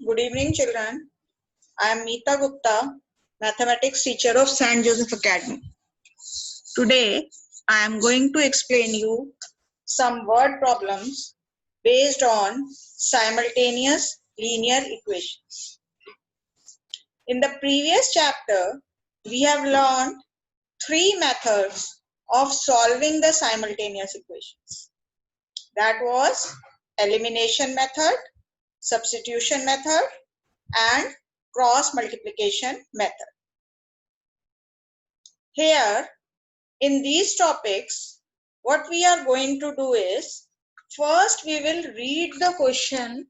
Good evening, children. I am Meeta Gupta, mathematics teacher of St. Joseph Academy. Today, I am going to explain you some word problems based on simultaneous linear equations. In the previous chapter, we have learned three methods of solving the simultaneous equations. That was elimination method, substitution method, and cross multiplication method. Here, in these topics, what we are going to do is, first we will read the question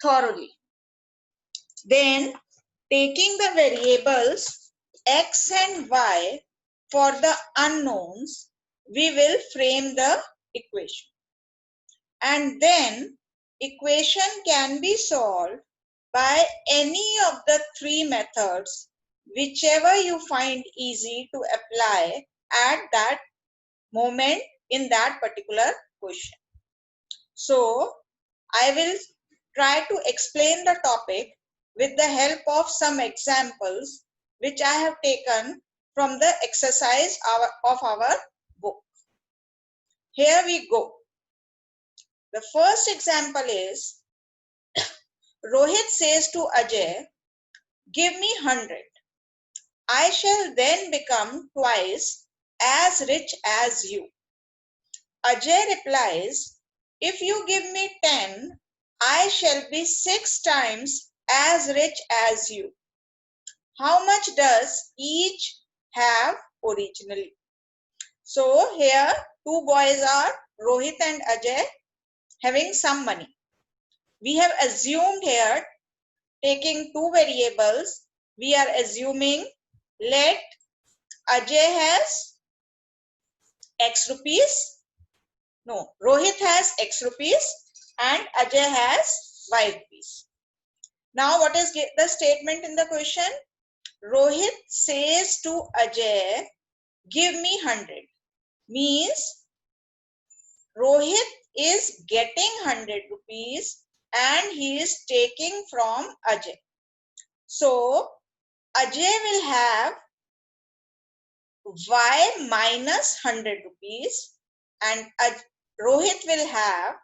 thoroughly. Then, taking the variables x and y for the unknowns, we will frame the equation. And then, equation can be solved by any of the three methods, whichever you find easy to apply at that moment in that particular question. So, I will try to explain the topic with the help of some examples which I have taken from the exercise of our book. Here we go. The first example is, Rohit says to Ajay, give me 100. I shall then become twice as rich as you. Ajay replies, if you give me 10, I shall be 6 times as rich as you. How much does each have originally? So here two boys are Rohit and Ajay having some money. We have assumed here, taking two variables, we are assuming let Ajay has X rupees. No, Rohit has X rupees and Ajay has Y rupees. Now, what is the statement in the question? Rohit says to Ajay, give me 100. Means Rohit is getting 100 rupees and he is taking from Ajay. So, Ajay will have Y minus 100 rupees and Rohit will have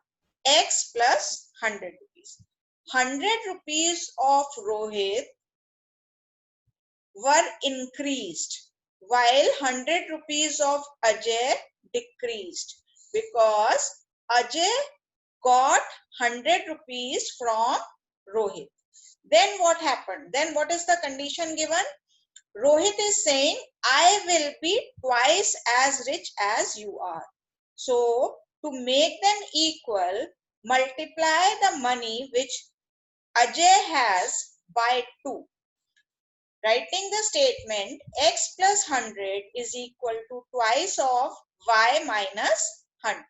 X plus 100 rupees. 100 rupees of Rohit were increased while 100 rupees of Ajay decreased because Ajay got 100 rupees from Rohit. Then what happened? Then what is the condition given? Rohit is saying, I will be twice as rich as you are. So, to make them equal, multiply the money which Ajay has by 2. Writing the statement x plus 100 is equal to twice of y minus 100.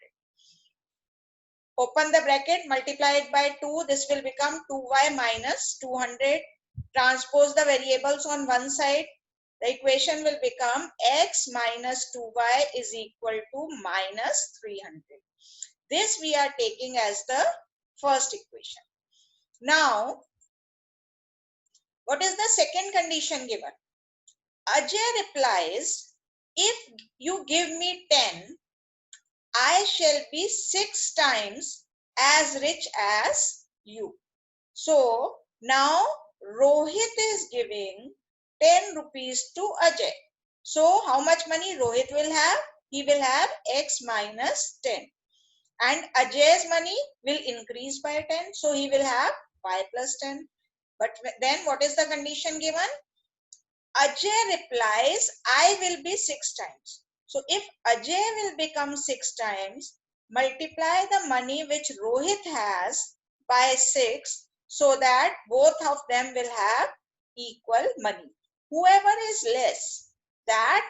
Open the bracket, multiply it by 2. This will become 2y minus 200. Transpose the variables on one side. The equation will become x minus 2y is equal to minus 300. This we are taking as the first equation. Now, what is the second condition given? Ajay replies, if you give me 10, I shall be 6 times as rich as you. So, now Rohit is giving 10 rupees to Ajay. So, how much money Rohit will have? He will have x minus 10. And Ajay's money will increase by 10. So, he will have y plus 10. But then what is the condition given? Ajay replies, I will be 6 times. So, if Ajay will become 6 times, multiply the money which Rohit has by 6 so that both of them will have equal money. Whoever is less, that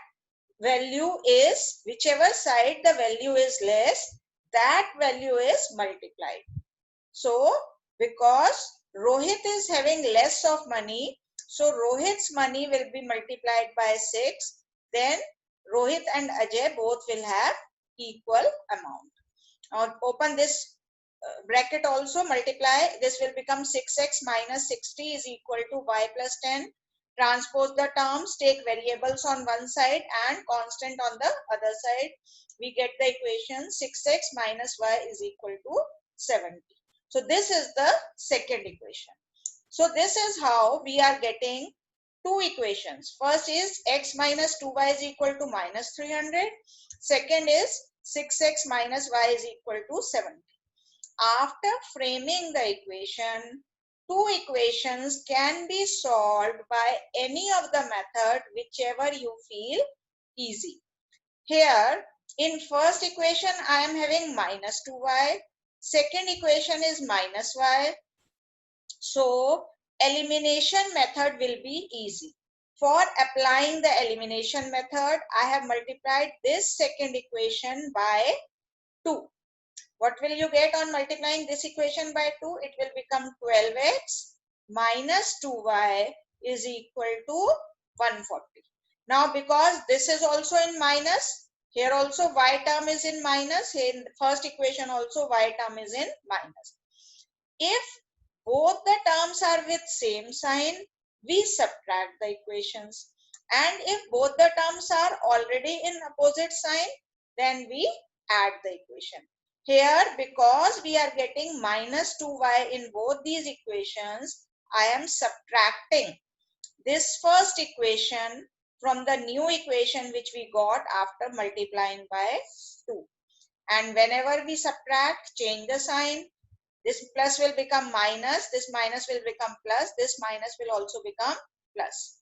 value is, whichever side the value is less, that value is multiplied. So, because Rohit is having less of money, so Rohit's money will be multiplied by 6. Then Rohit and Ajay both will have equal amount. Now open this bracket also multiply. This will become 6x minus 60 is equal to y plus 10. Transpose the terms, take variables on one side and constant on the other side. We get the equation 6x minus y is equal to 70. So this is the second equation. So this is how we are getting two equations. First is x minus 2y is equal to minus 300. Second is 6x minus y is equal to 70. After framing the equation, two equations can be solved by any of the method whichever you feel easy. Here in first equation I am having minus 2y. Second equation is minus y. So elimination method will be easy. For applying the elimination method, I have multiplied this second equation by 2. What will you get on multiplying this equation by 2? It will become 12x minus 2y is equal to 140. Now because this is also in minus, here also y term is in minus, here in the first equation also y term is in minus. If both the terms are with same sign, we subtract the equations. And if both the terms are already in opposite sign, then we add the equation. Here, because we are getting minus 2y in both these equations, I am subtracting this first equation from the new equation which we got after multiplying by 2. And whenever we subtract, change the sign. This plus will become minus, this minus will become plus, this minus will also become plus.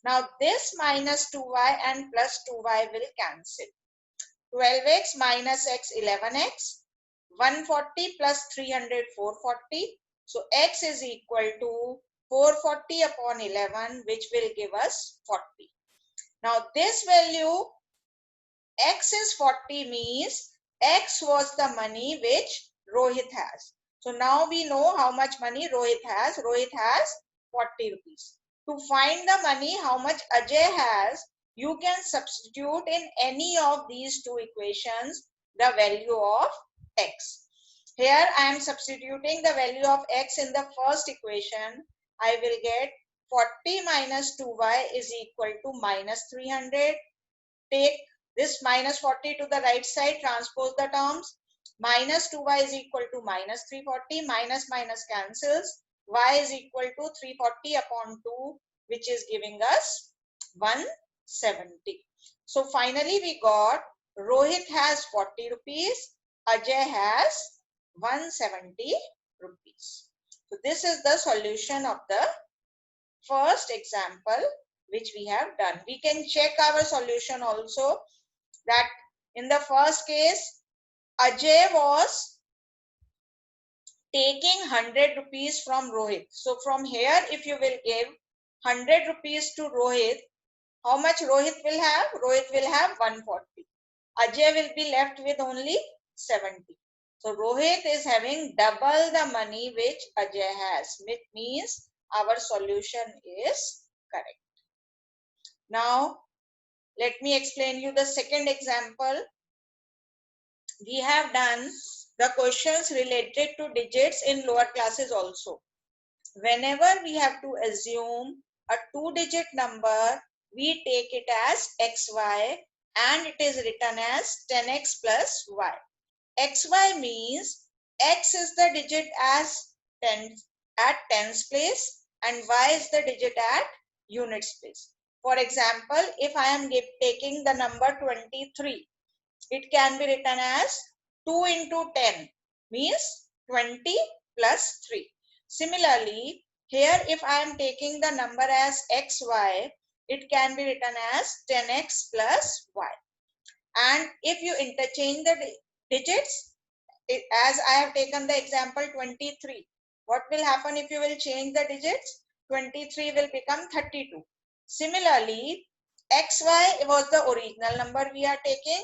Now this minus 2y and plus 2y will cancel. 12x minus x 11x, 140 plus 300 440. So x is equal to 440 upon 11, which will give us 40. Now this value x is 40 means x was the money which Rohit has. So now we know how much money Rohit has. Rohit has 40 rupees. To find the money how much Ajay has, you can substitute in any of these two equations the value of x. Here I am substituting the value of x in the first equation. I will get 40 minus 2y is equal to minus 300. Take this minus 40 to the right side, transpose the terms. Minus 2y is equal to minus 340, minus minus cancels. Y is equal to 340 upon 2, which is giving us 170. So finally we got Rohit has 40 rupees, Ajay has 170 rupees. So this is the solution of the first example which we have done. We can check our solution also, that in the first case Ajay was taking 100 rupees from Rohit. So from here if you will give 100 rupees to Rohit, how much Rohit will have? Rohit will have 140. Ajay will be left with only 70. So Rohit is having double the money which Ajay has. It means our solution is correct. Now let me explain you the second example. We have done the questions related to digits in lower classes also. Whenever we have to assume a two-digit number, we take it as xy and it is written as 10x plus y. Xy means x is the digit as 10 at tens place and y is the digit at units place. For example, if I am taking the number 23, it can be written as 2 into 10 means 20 plus 3. Similarly, here if I am taking the number as xy, it can be written as 10x plus y. And if you interchange the digits, as I have taken the example 23, what will happen if you will change the digits? 23 will become 32. Similarly, xy was the original number we are taking,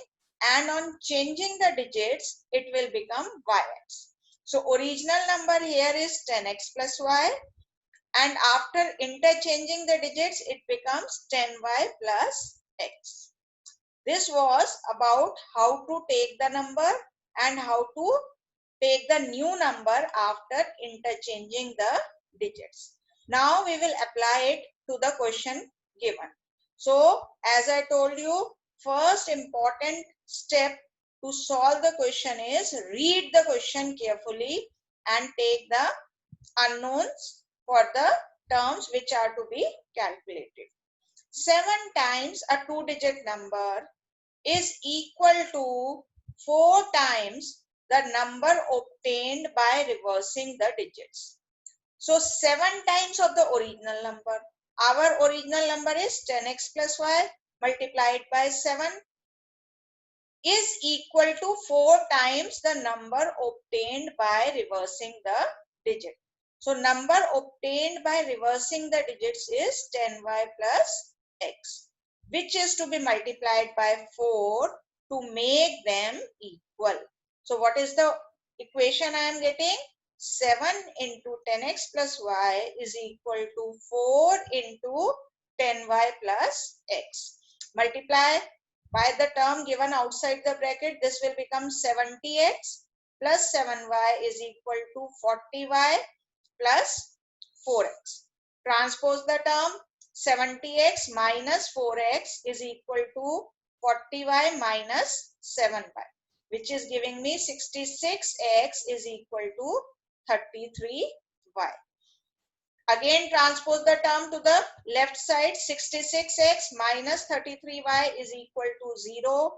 and on changing the digits, it will become yx. So original number here is 10x plus y, and after interchanging the digits, it becomes 10y plus x. This was about how to take the number and how to take the new number after interchanging the digits. Now we will apply it to the question given. So as I told you, first important step to solve the question is read the question carefully and take the unknowns for the terms which are to be calculated. 7 times a 2-digit number is equal to 4 times the number obtained by reversing the digits. So 7 times of the original number. Our original number is 10x plus y multiplied by 7 is equal to 4 times the number obtained by reversing the digit. So number obtained by reversing the digits is 10y plus x, which is to be multiplied by 4 to make them equal. So what is the equation I am getting? 7 into 10x plus y is equal to 4 into 10y plus x. Multiply by the term given outside the bracket, this will become 70x plus 7y is equal to 40y plus 4x. Transpose the term, 70x minus 4x is equal to 40y minus 7y, which is giving me 66x is equal to 33y. Again transpose the term to the left side, 66x minus 33y is equal to 0.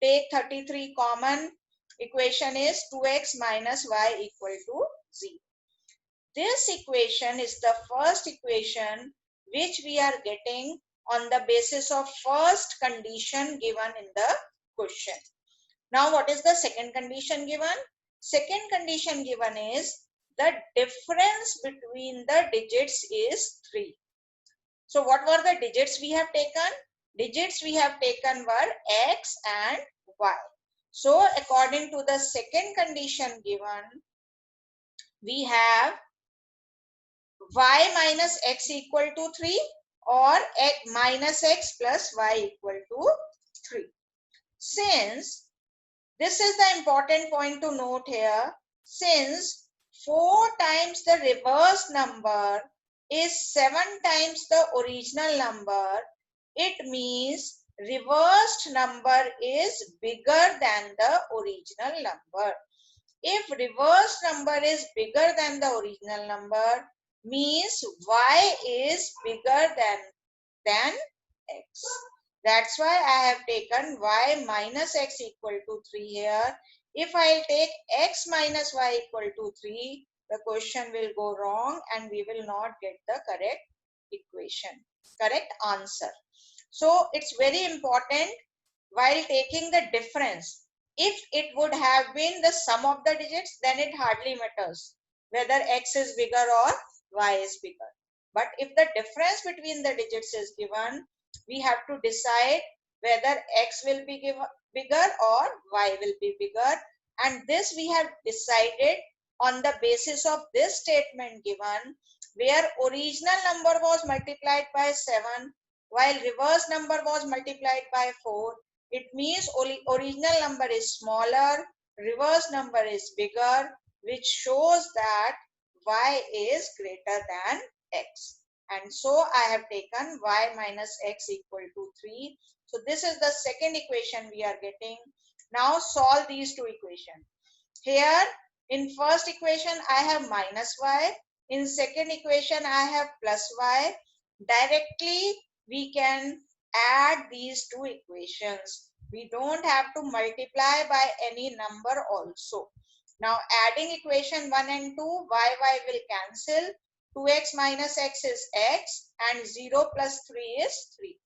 Take 33 common. Equation is 2x minus y equal to 0. This equation is the first equation which we are getting on the basis of first condition given in the question. Now what is the second condition given? Second condition given is the difference between the digits is 3. So what were the digits we have taken? Digits we have taken were x and y. So according to the second condition given, we have y minus x equal to 3 or x minus x plus y equal to 3. Since this is the important point to note here, since 4 times the reverse number is 7 times the original number, it means reversed number is bigger than the original number. If reversed number is bigger than the original number, means y is bigger than x. That's why I have taken y minus x equal to 3 here. If I take x minus y equal to 3, the question will go wrong and we will not get the correct equation, correct answer. So it's very important while taking the difference. If it would have been the sum of the digits, then it hardly matters whether x is bigger or y is bigger. But if the difference between the digits is given, we have to decide whether x will be bigger or y will be bigger, and this we have decided on the basis of this statement given, where original number was multiplied by 7 while reverse number was multiplied by 4. It means original number is smaller, reverse number is bigger, which shows that y is greater than x. And so I have taken y minus x equal to 3. So this is the second equation we are getting. Now solve these two equations. Here in first equation I have minus y. In second equation I have plus y. Directly we can add these two equations. We don't have to multiply by any number also. Now adding equation 1 and 2, y will cancel. 2x minus x is x and 0 plus 3 is 3.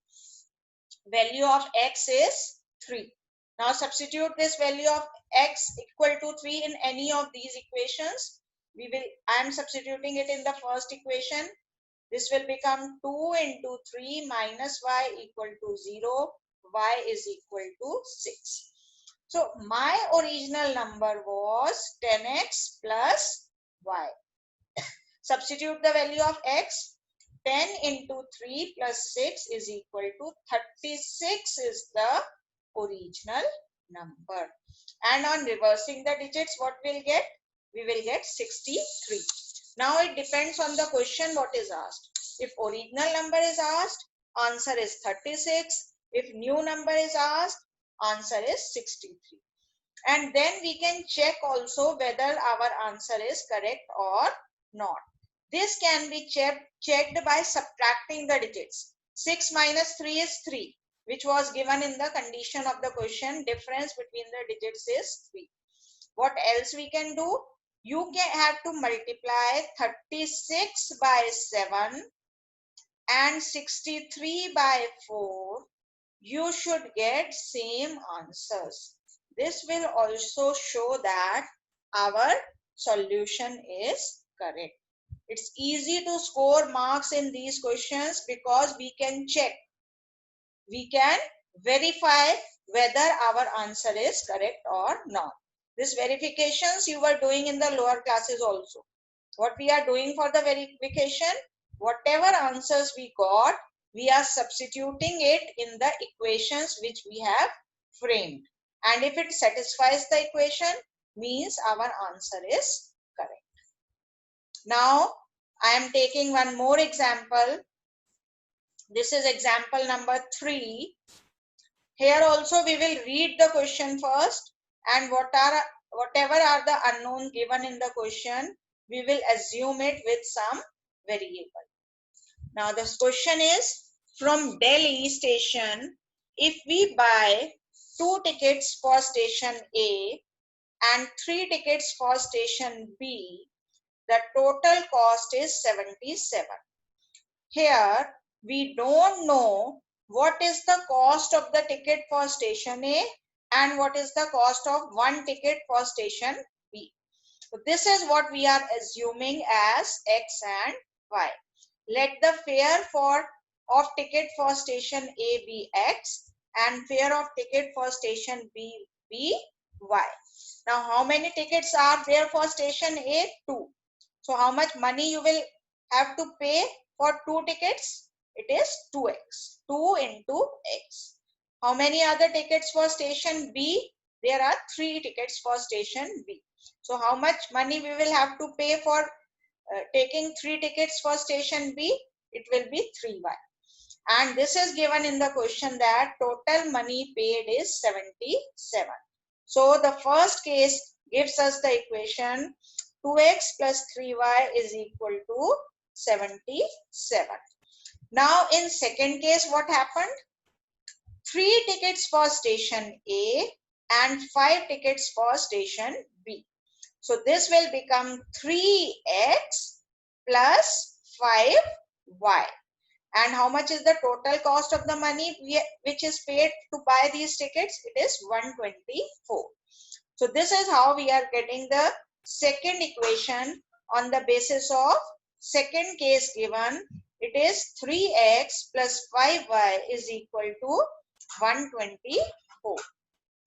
Value of x is 3. Now substitute this value of x equal to 3 in any of these equations. I am substituting it in the first equation. This will become 2 into 3 minus y equal to 0. Y is equal to 6. So my original number was 10x plus y. Substitute the value of x. 10 into 3 plus 6 is equal to 36 is the original number. And on reversing the digits, what we'll get? we will get 63. Now it depends on the question what is asked. If original number is asked, answer is 36. If new number is asked, answer is 63. And then we can check also whether our answer is correct or not. This can be checked by subtracting the digits. 6 minus 3 is 3, which was given in the condition of the question. Difference between the digits is 3. What else we can do? You can have to multiply 36 by 7 and 63 by 4. You should get same answers. This will also show that our solution is correct. It's easy to score marks in these questions because we can check. We can verify whether our answer is correct or not. These verifications you were doing in the lower classes also. What we are doing for the verification, whatever answers we got, we are substituting it in the equations which we have framed. And if it satisfies the equation, means our answer is correct. Now, I am taking one more example. This is example number 3. Here also we will read the question first, and whatever are the unknown given in the question, we will assume it with some variable. Now this question is, from Delhi station, if we buy 2 tickets for station A and 3 tickets for station B, the total cost is 77. Here we don't know what is the cost of the ticket for station A and what is the cost of one ticket for station B. So this is what we are assuming as X and Y. Let the fare of ticket for station A be X and fare of ticket for station B be Y. Now how many tickets are there for station A? 2. So how much money you will have to pay for 2 tickets? It is 2x. 2 into x. How many other tickets for station B? There are 3 tickets for station B. So how much money we will have to pay for taking 3 tickets for station B? It will be 3y. And this is given in the question that total money paid is 77. So the first case gives us the equation 2x plus 3y is equal to 77. Now in second case, what happened? 3 tickets for station A and 5 tickets for station B. So this will become 3x plus 5y. And how much is the total cost of the money which is paid to buy these tickets? It is 124. So this is how we are getting the second equation on the basis of second case given. It is 3x plus 5y is equal to 124.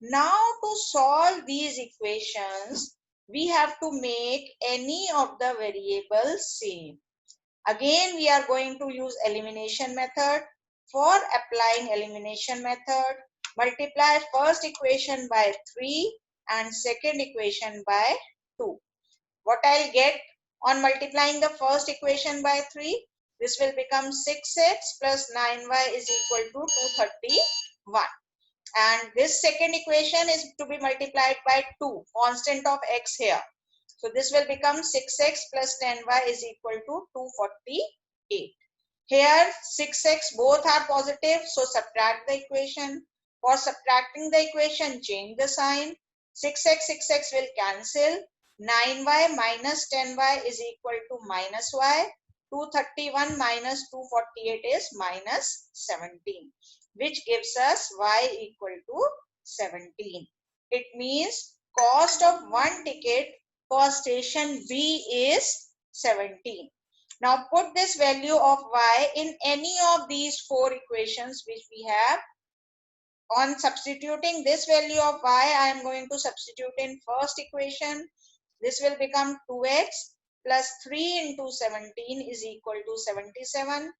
Now to solve these equations, we have to make any of the variables same. Again, we are going to use elimination method. For applying elimination method, multiply first equation by 3 and second equation by 2. What I'll get on multiplying the first equation by 3? This will become 6x plus 9y is equal to 231. And this second equation is to be multiplied by 2, constant of x here. So this will become 6x plus 10y is equal to 248. Here 6x both are positive, so subtract the equation. For subtracting the equation, change the sign. 6x will cancel. 9y minus 10y is equal to minus y. 231 minus 248 is minus 17, which gives us y equal to 17. It means cost of one ticket for station B is 17. Now put this value of y in any of these 4 equations which we have. On substituting this value of y, I am going to substitute in first equation. This will become 2x plus 3 into 17 is equal to 77.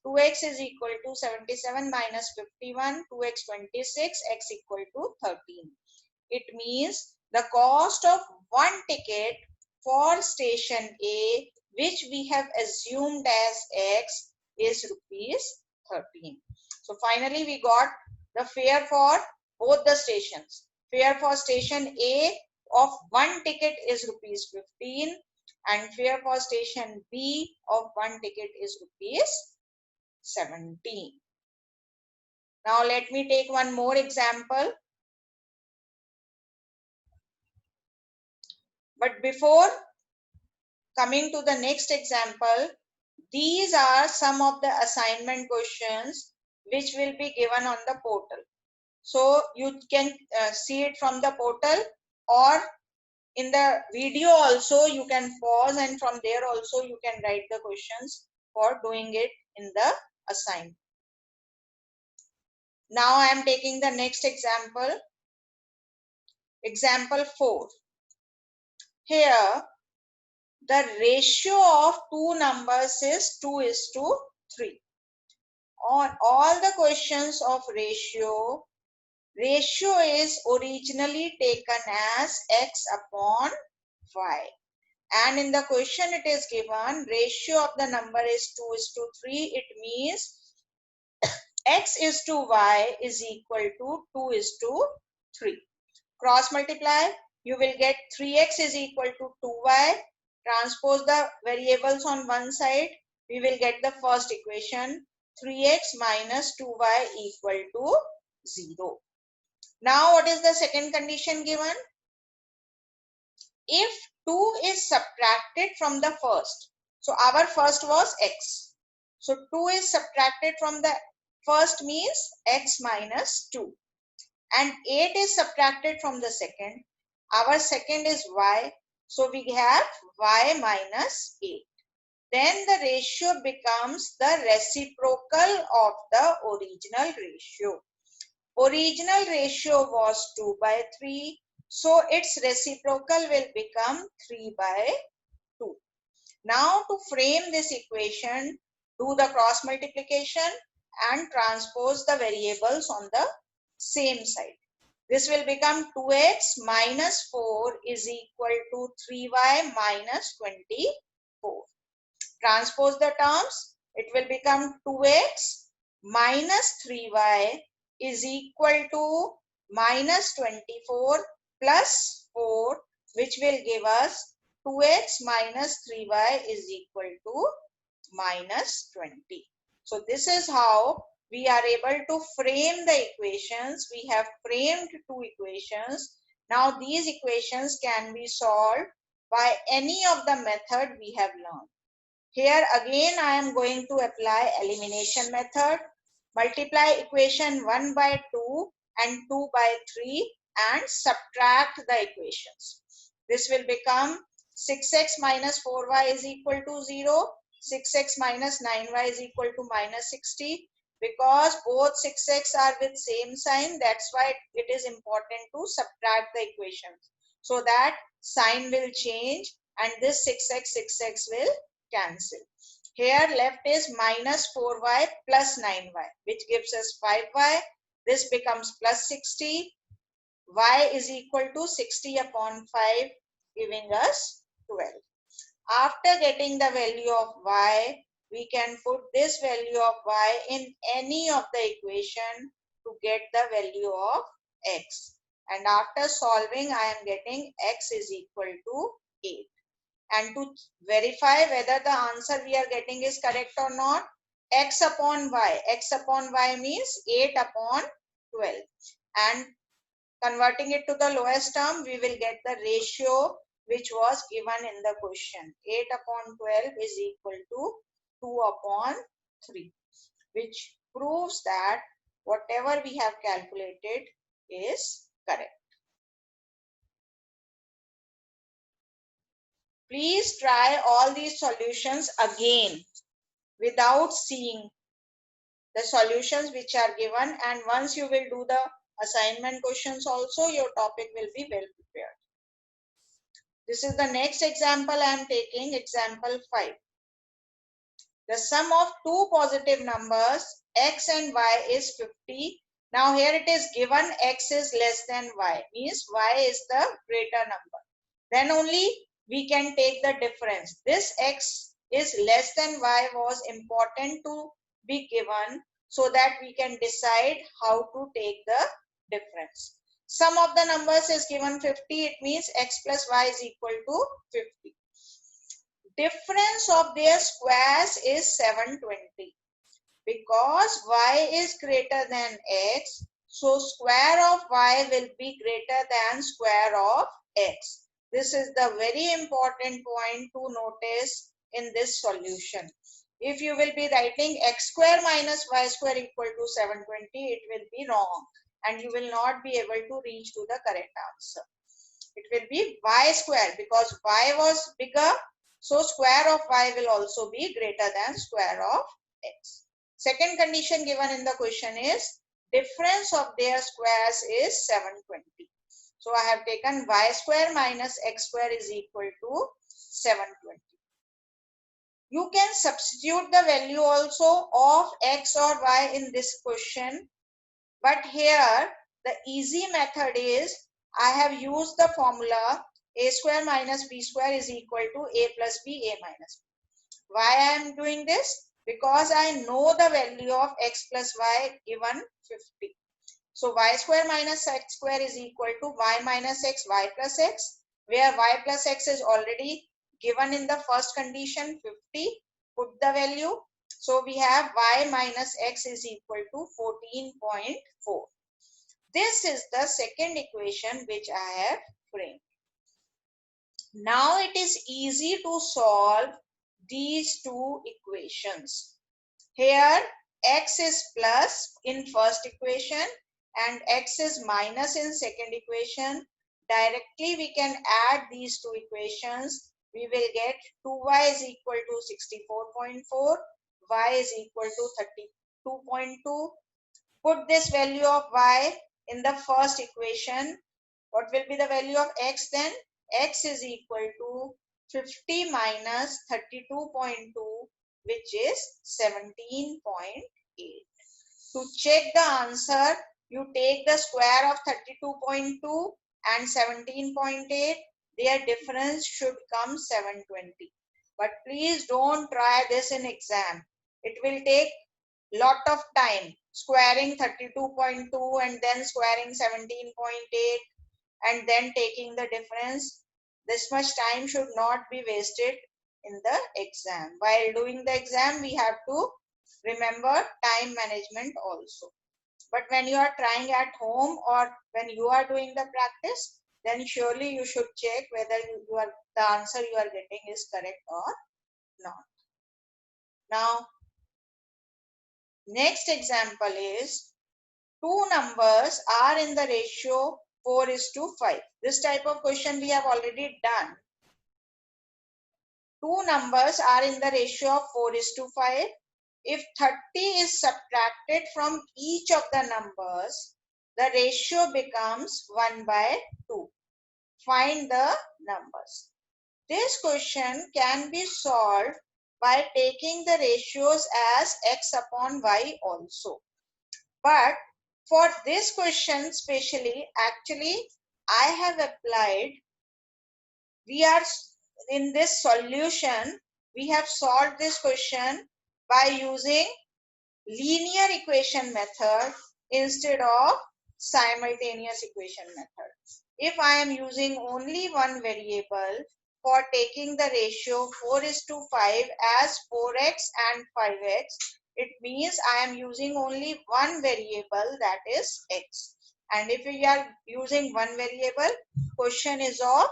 2x is equal to 77 minus 51, 2x 26, x equal to 13. It means the cost of one ticket for station A, which we have assumed as X, is rupees 13. So finally we got the fare for both the stations. Fare for station A of one ticket is rupees 15 and fare for station B of one ticket is rupees 17. Now let me take one more example. But before coming to the next example, these are some of the assignment questions which will be given on the portal. So you can see it from the portal, or in the video also you can pause, and from there also you can write the questions for doing it in the assignment. Now I am taking the next example. Example 4. Here the ratio of two numbers is 2:3. On all the questions of ratio is originally taken as x upon y, and in the question it is given ratio of the number is 2:3. It means x is to y is equal to 2:3. Cross multiply, you will get 3x is equal to 2y. Transpose the variables on one side, we will get the first equation, 3x minus 2y equal to 0. Now what is the second condition given? If 2 is subtracted from the first, so our first was x, so 2 is subtracted from the first means x minus 2, and 8 is subtracted from the second, our second is y, so we have y minus 8. Then the ratio becomes the reciprocal of the original ratio. Original ratio was 2/3, so its reciprocal will become 3/2. Now to frame this equation, do the cross multiplication and transpose the variables on the same side. This will become 2x minus 4 is equal to 3y minus 24. Transpose the terms, it will become 2x minus 3y is equal to minus 24 plus 4, which will give us 2x minus 3y is equal to minus 20. So this is how we are able to frame the equations. We have framed two equations. Now these equations can be solved by any of the method we have learned. Here again I am going to apply elimination method. Multiply equation 1/2 and 2/3 and subtract the equations. This will become 6x minus 4y is equal to 0. 6x minus 9y is equal to minus 60. Because both 6x are with same sign, that's why it is important to subtract the equations, so that sign will change and this 6x will cancel. Here left is minus 4y plus 9y, which gives us 5y. This becomes plus 60. Y is equal to 60 upon 5, giving us 12. After getting the value of y, we can put this value of y in any of the equation to get the value of x. And after solving, I am getting x is equal to 8. And to verify whether the answer we are getting is correct or not, x upon y means 8 upon 12, and converting it to the lowest term, we will get the ratio which was given in the question. 8 upon 12 is equal to 2 upon 3, which proves that whatever we have calculated is correct. Please try all these solutions again without seeing the solutions which are given, and once you will do the assignment questions also, your topic will be well prepared. This is the next example I am taking, example 5. The sum of two positive numbers x and y is 50. Now here it is given x is less than y, means y is the greater number. Then only we can take the difference. This x is less than y was important to be given so that we can decide how to take the difference. Sum of the numbers is given 50. It means x plus y is equal to 50. Difference of their squares is 720. Because y is greater than x, so square of y will be greater than square of x. This is the very important point to notice in this solution. If you will be writing x square minus y square equal to 720, it will be wrong and you will not be able to reach to the correct answer. It will be y square because y was bigger, so square of y will also be greater than square of x. Second condition given in the question is difference of their squares is 720. So I have taken y square minus x square is equal to 720. You can substitute the value also of x or y in this question. But here the easy method is I have used the formula a square minus b square is equal to a plus b, a minus b. Why I am doing this? Because I know the value of x plus y given 50. So y square minus x square is equal to y minus x, y plus x, where y plus x is already given in the first condition 50. Put the value. So we have y minus x is equal to 14.4. This is the second equation which I have framed. Now it is easy to solve these two equations. Here x is plus in first equation and x is minus in second equation. Directly we can add these two equations. We will get 2y is equal to 64.4, y is equal to 32.2. Put this value of y in the first equation. What will be the value of x then? X is equal to 50 minus 32.2, which is 17.8. To check the answer, you take the square of 32.2 and 17.8. Their difference should come 720. But please don't try this in exam. It will take lot of time squaring 32.2 and then squaring 17.8 and then taking the difference. This much time should not be wasted in the exam. While doing the exam, we have to remember time management also. But when you are trying at home or when you are doing the practice, then surely you should check whether the answer you are getting is correct or not. Now, next example is two numbers are in the ratio 4:5. This type of question we have already done. Two numbers are in the ratio of 4:5. If 30 is subtracted from each of the numbers, the ratio becomes 1/2. Find the numbers. This question can be solved by taking the ratios as x upon y also. But for this question specially, actually, I have applied, we are in this solution, we have solved this question by using linear equation method instead of simultaneous equation method. If I am using only one variable for taking the ratio 4:5 as 4x and 5x, it means I am using only one variable, that is x. And if we are using one variable, question is of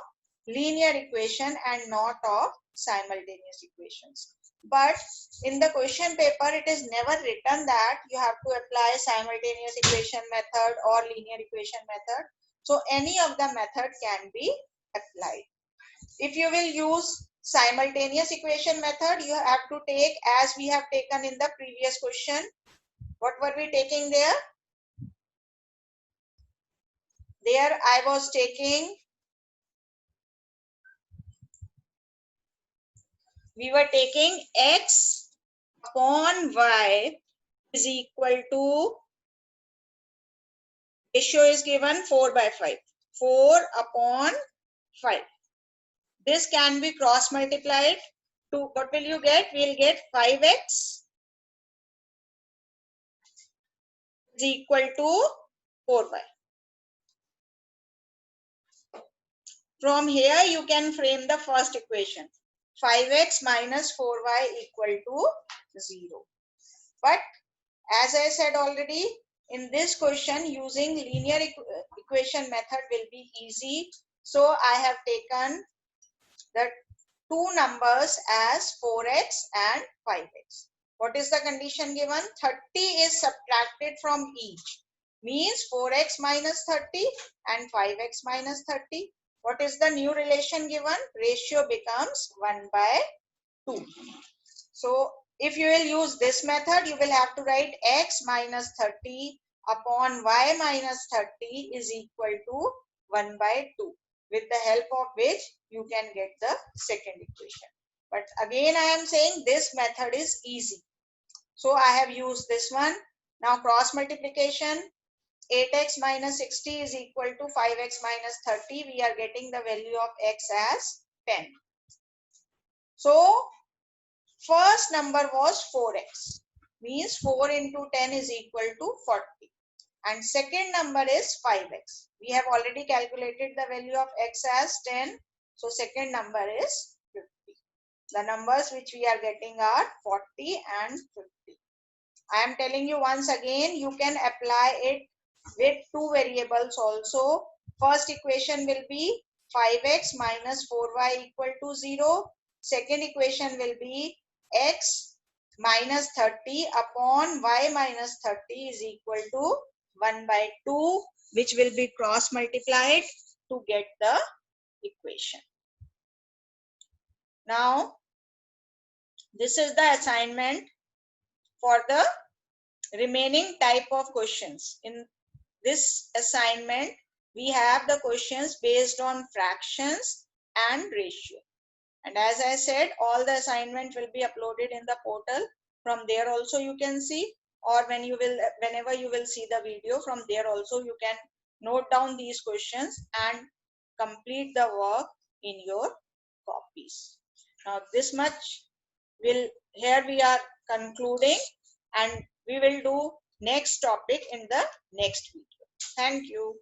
linear equation and not of simultaneous equations. But in the question paper, it is never written that you have to apply simultaneous equation method or linear equation method. So any of the method can be applied. If you will use simultaneous equation method, you have to take, as we have taken in the previous question. What were we taking there? There I was taking, we were taking x upon y is equal to, ratio is given 4/5. 4/5. This can be cross multiplied to, what will you get? We'll get 5x is equal to 4y. From here you can frame the first equation. 5x minus 4y equal to 0. But as I said already, in this question using linear equation method will be easy. So I have taken the two numbers as 4x and 5x. What is the condition given? 30 is subtracted from each. Means 4x minus 30 and 5x minus 30. What is the new relation given? Ratio becomes 1 by 2. So if you will use this method, you will have to write x minus 30 upon y minus 30 is equal to 1 by 2, with the help of which you can get the second equation. But again I am saying this method is easy. So I have used this one. Now cross multiplication, 8x minus 60 is equal to 5x minus 30. We are getting the value of x as 10. So first number was 4x, means 4 into 10 is equal to 40. And second number is 5x. We have already calculated the value of x as 10. So second number is 50. The numbers which we are getting are 40 and 50. I am telling you once again, you can apply it with two variables also. First equation will be 5x minus 4y equal to 0. Second equation will be x minus 30 upon y minus 30 is equal to 1 by 2, which will be cross multiplied to get the equation. Now, this is the assignment for the remaining type of questions. In this assignment, we have the questions based on fractions and ratio. And as I said, all the assignment will be uploaded in the portal. From there also you can see, or whenever you will see the video, from there also you can note down these questions and complete the work in your copies. Now this much here we are concluding, and we will do next topic in the next video. Thank you.